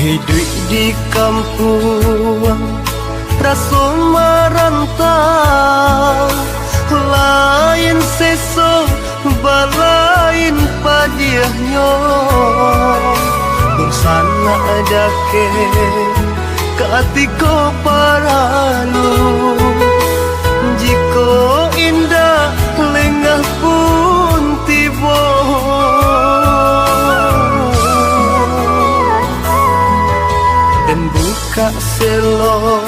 Hidup di kampung rasa merantau, lain seso balain padiahnya. Bersana dake katiko paralu, jiko indah lengah pun tiba. Dan buka selo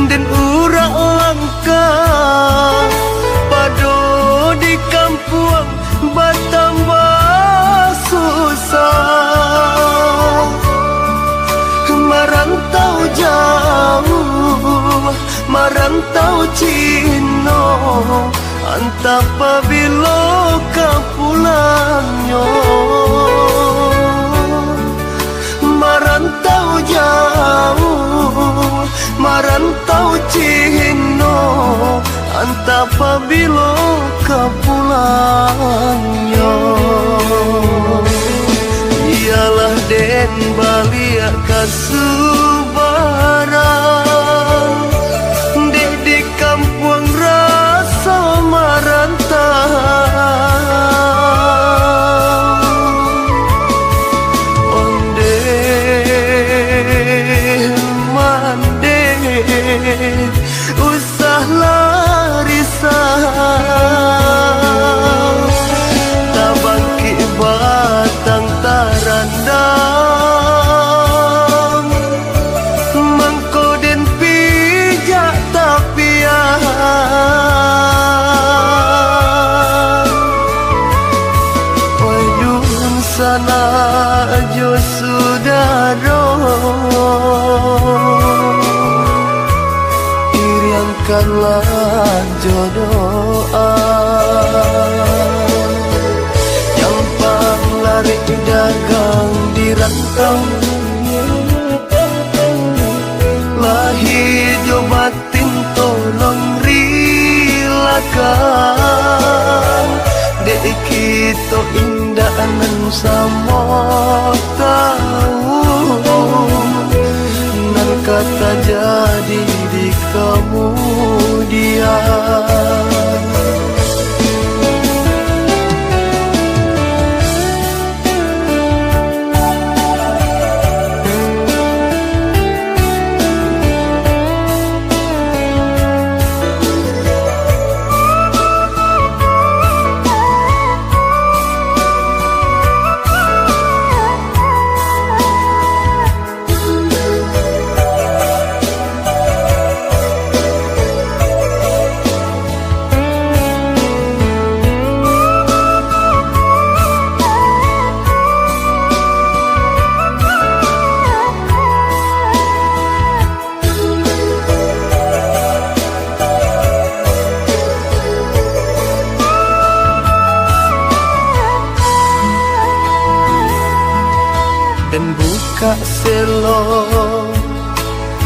dan urak langka, pado di kampung bertambah susah. Merantau jauh, merantau Cino, antap pabilo kapulangnya. Merantau jauh, merantau Cino, antap pabilo kapulangnya. Ialah den baliak kasubaran, di kampung rasa merantau. Onde mande usah larisah, tabangki batang tarandang, mengkoden pijak tapian. Waidun sana jo sudaro, iriankanlah jodoa. Jampang lari dagang di rantau, lahir jo batin tolong rilakan. Dek kita indah nan sama tahu, nan kata jadi di kemudian. Dan buka selo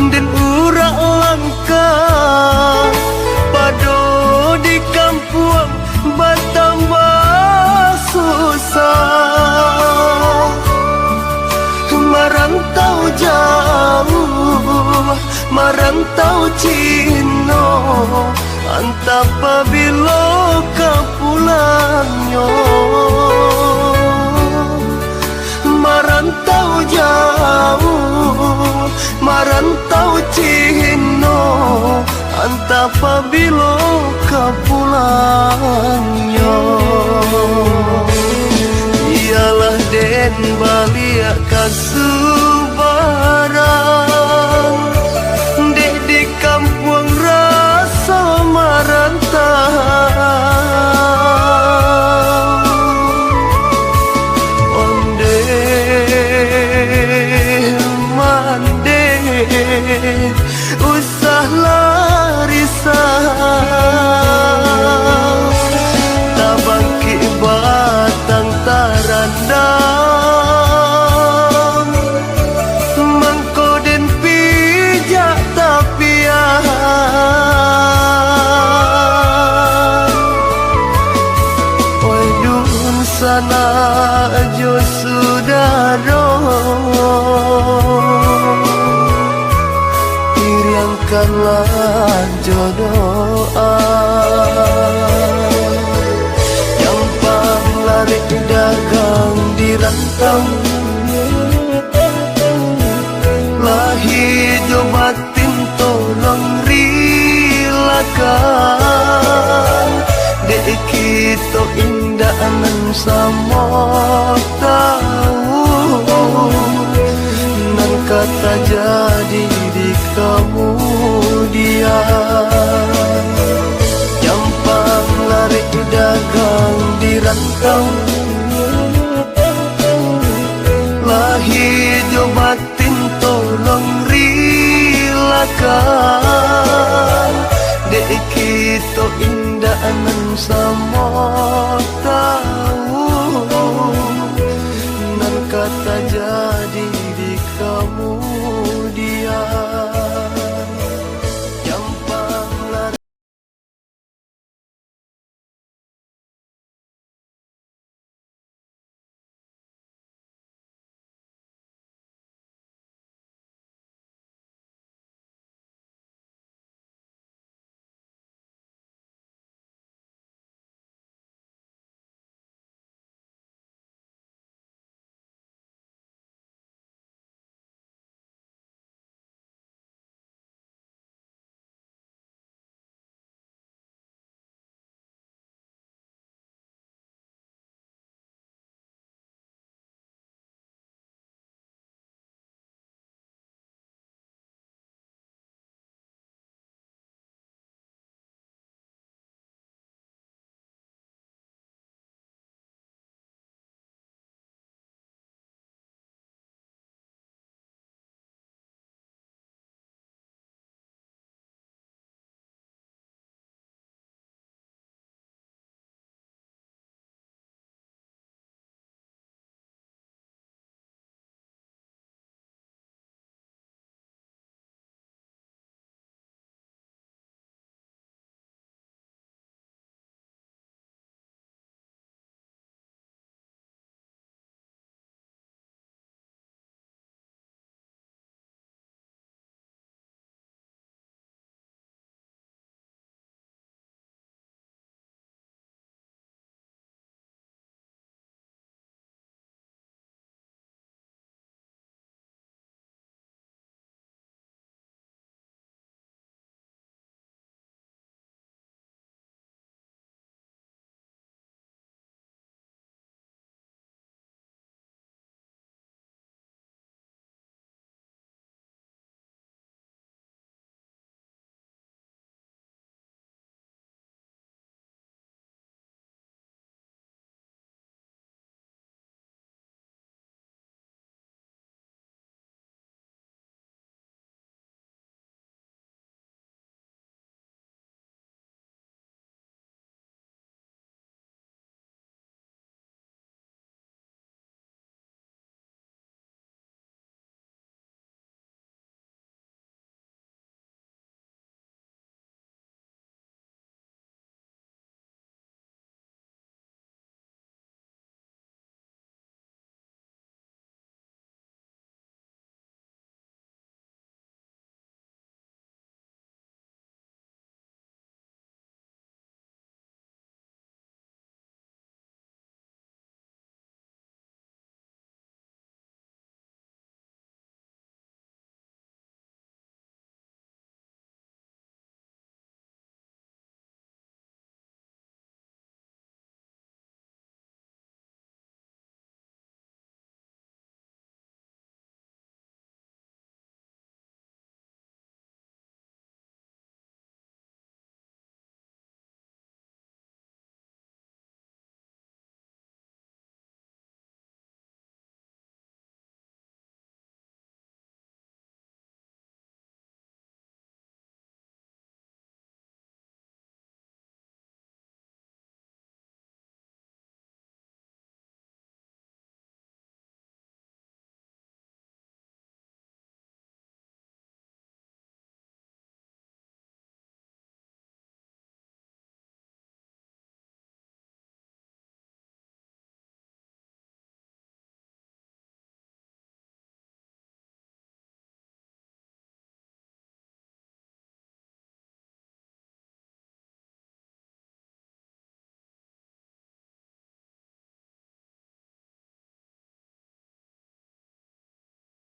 dan urak langka, pado di kampung bertambah susah. Merantau jauh, merantau Cino, antap pabilo kapulangnya. Merantau jauh, merantau Cino, antap pabilo kapulangnya. Ialah den baliak kasubaran, di kampung rasa merantau. Usah larisah, tabangki batang tarandang, Bukanlah jodoh Gampang lari dagang di rantau Lah hidup batin tolong rilakan Dek kita indah nan sama tahu Nan kata jadi di kemudian Gampang lari dagang di rantau Lah hidup batin tolong rilakan Dek kita indah nan sama